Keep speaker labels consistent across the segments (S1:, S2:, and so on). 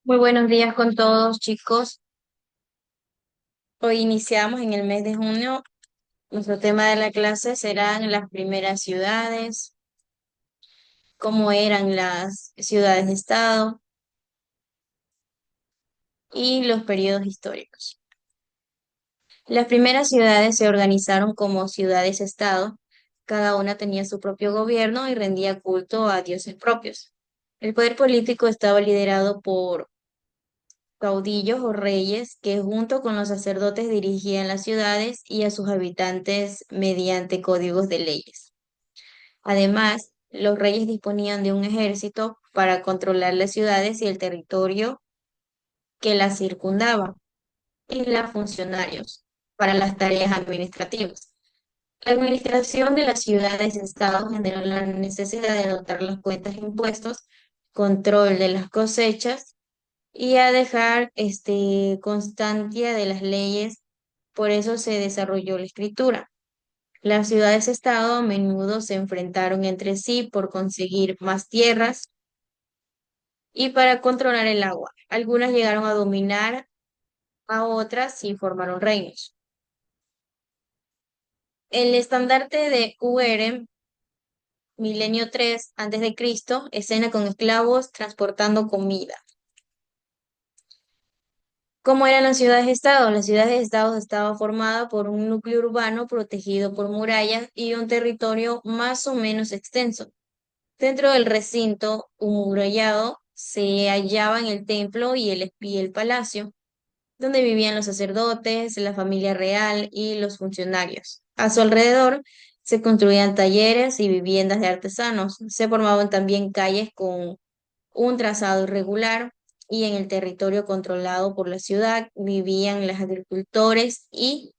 S1: Muy buenos días con todos, chicos. Hoy iniciamos en el mes de junio. Nuestro tema de la clase serán las primeras ciudades, cómo eran las ciudades-estado y los periodos históricos. Las primeras ciudades se organizaron como ciudades-estado. Cada una tenía su propio gobierno y rendía culto a dioses propios. El poder político estaba liderado por caudillos o reyes que junto con los sacerdotes dirigían las ciudades y a sus habitantes mediante códigos de leyes. Además, los reyes disponían de un ejército para controlar las ciudades y el territorio que las circundaba, y los funcionarios para las tareas administrativas. La administración de las ciudades-estado generó la necesidad de adoptar las cuentas e impuestos, control de las cosechas y a dejar constancia de las leyes. Por eso se desarrolló la escritura. Las ciudades-estado a menudo se enfrentaron entre sí por conseguir más tierras y para controlar el agua. Algunas llegaron a dominar a otras y formaron reinos. El estandarte de UR, milenio 3 antes de Cristo, escena con esclavos transportando comida. ¿Cómo eran las ciudades-estado? Las ciudades-estado estaban formadas por un núcleo urbano protegido por murallas y un territorio más o menos extenso. Dentro del recinto murallado se hallaban el templo y el palacio, donde vivían los sacerdotes, la familia real y los funcionarios. A su alrededor se construían talleres y viviendas de artesanos. Se formaban también calles con un trazado irregular, y en el territorio controlado por la ciudad vivían los agricultores y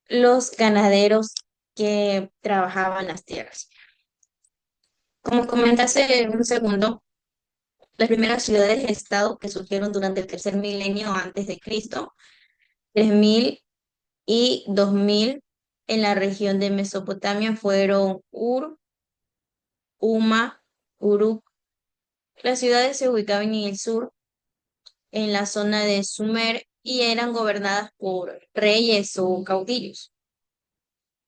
S1: los ganaderos que trabajaban las tierras. Como comenté hace un segundo, las primeras ciudades-estado que surgieron durante el tercer milenio antes de Cristo, 3000 y 2000 en la región de Mesopotamia fueron Ur, Uma, Uruk. Las ciudades se ubicaban en el sur, en la zona de Sumer, y eran gobernadas por reyes o caudillos.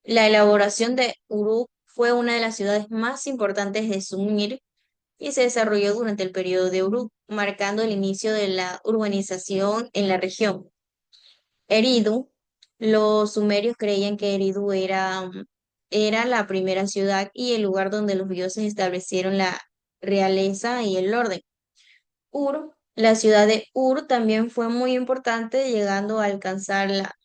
S1: La elaboración de Uruk fue una de las ciudades más importantes de Sumir y se desarrolló durante el periodo de Uruk, marcando el inicio de la urbanización en la región. Eridu, los sumerios creían que Eridu era la primera ciudad y el lugar donde los dioses establecieron la realeza y el orden. La ciudad de Ur también fue muy importante, llegando a alcanzar la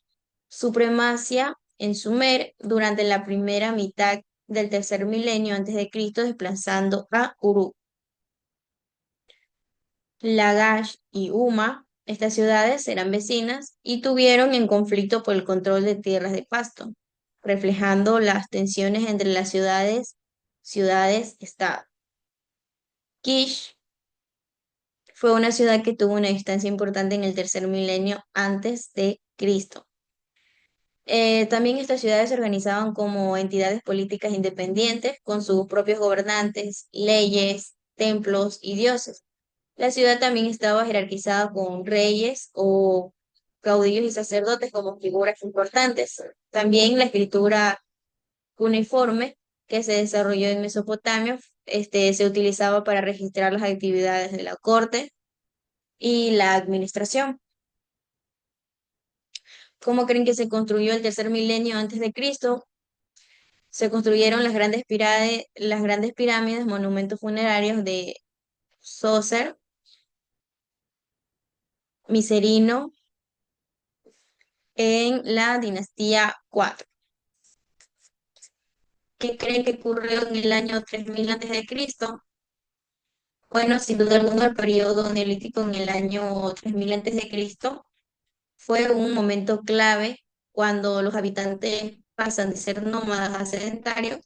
S1: supremacía en Sumer durante la primera mitad del tercer milenio antes de Cristo, desplazando a Uruk. Lagash y Uma, estas ciudades eran vecinas y tuvieron en conflicto por el control de tierras de pasto, reflejando las tensiones entre las ciudades-estado. Kish fue una ciudad que tuvo una distancia importante en el tercer milenio antes de Cristo. También estas ciudades se organizaban como entidades políticas independientes con sus propios gobernantes, leyes, templos y dioses. La ciudad también estaba jerarquizada con reyes o caudillos y sacerdotes como figuras importantes. También la escritura cuneiforme que se desarrolló en Mesopotamia, se utilizaba para registrar las actividades de la corte y la administración. ¿Cómo creen que se construyó el tercer milenio antes de Cristo? Se construyeron las grandes pirámides, monumentos funerarios de Sócer, Micerino, en la dinastía 4. ¿Qué creen que ocurrió en el año 3000 antes de Cristo? Bueno, sin duda alguna el periodo neolítico en el año 3000 antes de Cristo fue un momento clave cuando los habitantes pasan de ser nómadas a sedentarios,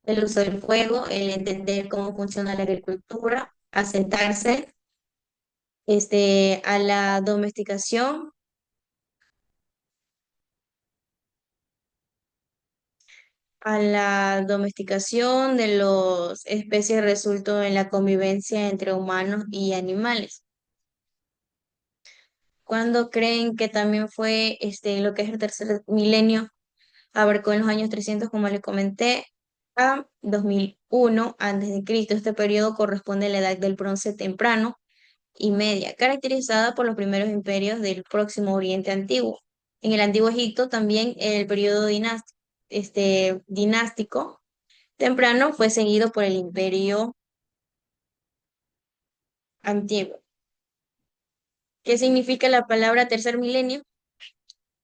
S1: el uso del fuego, el entender cómo funciona la agricultura, asentarse, a la domesticación, de las especies resultó en la convivencia entre humanos y animales. ¿Cuándo creen que también fue lo que es el tercer milenio? Abarcó en los años 300, como le comenté, a 2001 antes de Cristo. Este periodo corresponde a la edad del bronce temprano y media, caracterizada por los primeros imperios del Próximo Oriente Antiguo. En el Antiguo Egipto también el periodo dinástico temprano fue seguido por el Imperio Antiguo. ¿Qué significa la palabra tercer milenio?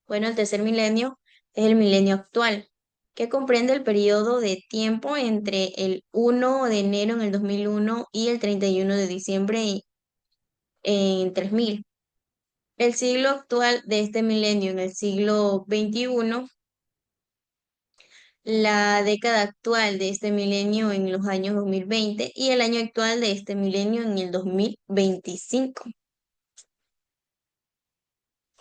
S1: Bueno, el tercer milenio es el milenio actual, que comprende el periodo de tiempo entre el 1 de enero en el 2001 y el 31 de diciembre en 3000. El siglo actual de este milenio en el siglo XXI, la década actual de este milenio en los años 2020 y el año actual de este milenio en el 2025.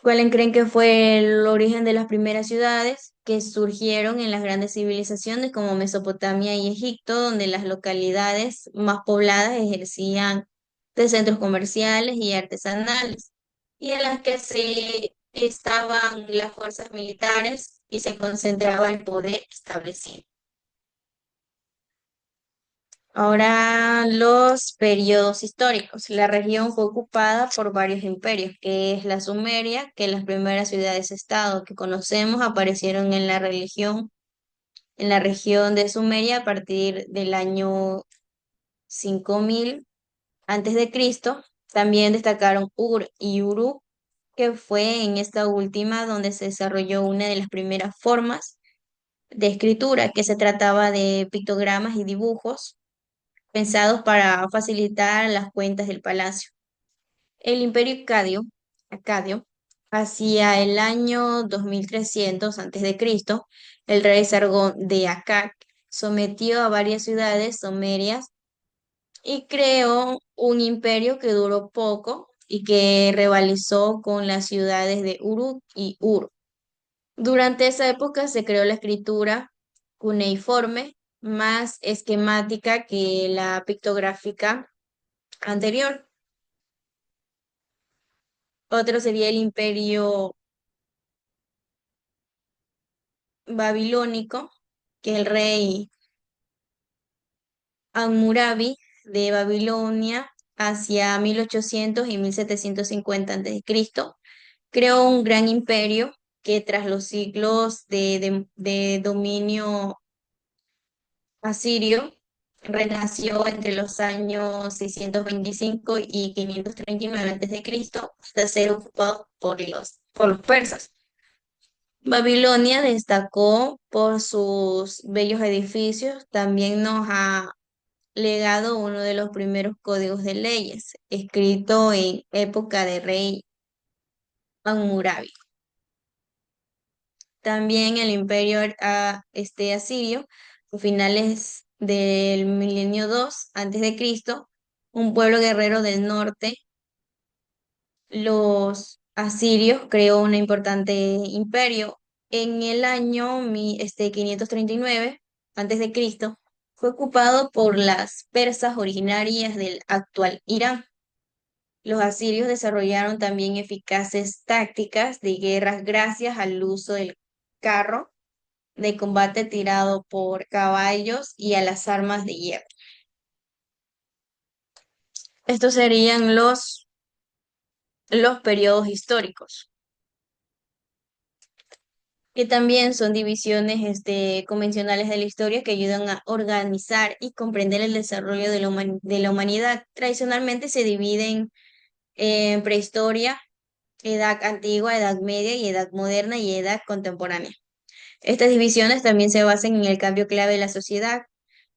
S1: ¿Cuáles creen que fue el origen de las primeras ciudades que surgieron en las grandes civilizaciones como Mesopotamia y Egipto, donde las localidades más pobladas ejercían de centros comerciales y artesanales, y en las que se estaban las fuerzas militares y se concentraba el poder establecido? Ahora los periodos históricos. La región fue ocupada por varios imperios, que es la Sumeria, que las primeras ciudades-estado que conocemos aparecieron en la región de Sumeria a partir del año 5000 antes de Cristo. También destacaron Ur y Uruk, que fue en esta última donde se desarrolló una de las primeras formas de escritura, que se trataba de pictogramas y dibujos pensados para facilitar las cuentas del palacio. El imperio acadio, hacia el año 2300 a.C., el rey Sargón de Akkad sometió a varias ciudades sumerias y creó un imperio que duró poco y que rivalizó con las ciudades de Uruk y Ur. Durante esa época se creó la escritura cuneiforme, más esquemática que la pictográfica anterior. Otro sería el imperio babilónico, que el rey Hammurabi de Babilonia hacia 1800 y 1750 a.C. creó un gran imperio que tras los siglos de dominio asirio renació entre los años 625 y 539 a.C. hasta ser ocupado por los persas. Babilonia destacó por sus bellos edificios, también nos ha legado uno de los primeros códigos de leyes, escrito en época de rey Hammurabi. También el imperio asirio, a finales del milenio 2 antes de Cristo, un pueblo guerrero del norte, los asirios, creó un importante imperio. En el año 539 antes de Cristo, fue ocupado por las persas originarias del actual Irán. Los asirios desarrollaron también eficaces tácticas de guerras gracias al uso del carro de combate tirado por caballos y a las armas de hierro. Estos serían los periodos históricos, que también son divisiones convencionales de la historia que ayudan a organizar y comprender el desarrollo de de la humanidad. Tradicionalmente se dividen en prehistoria, edad antigua, edad media y edad moderna y edad contemporánea. Estas divisiones también se basan en el cambio clave de la sociedad,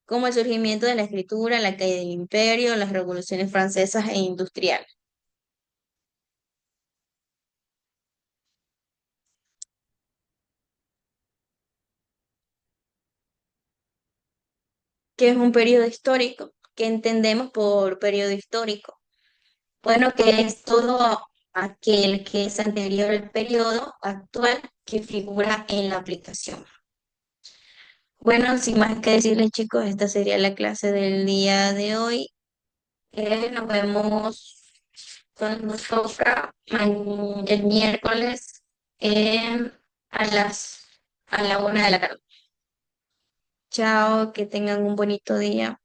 S1: como el surgimiento de la escritura, la caída del imperio, las revoluciones francesas e industriales. ¿Qué es un periodo histórico? ¿Qué entendemos por periodo histórico? Bueno, que es todo aquel que es anterior al periodo actual que figura en la aplicación. Bueno, sin más que decirles, chicos, esta sería la clase del día de hoy. Nos vemos
S2: Entonces nos toca el miércoles a las a la 1 de la tarde.
S1: Chao, que tengan un bonito día.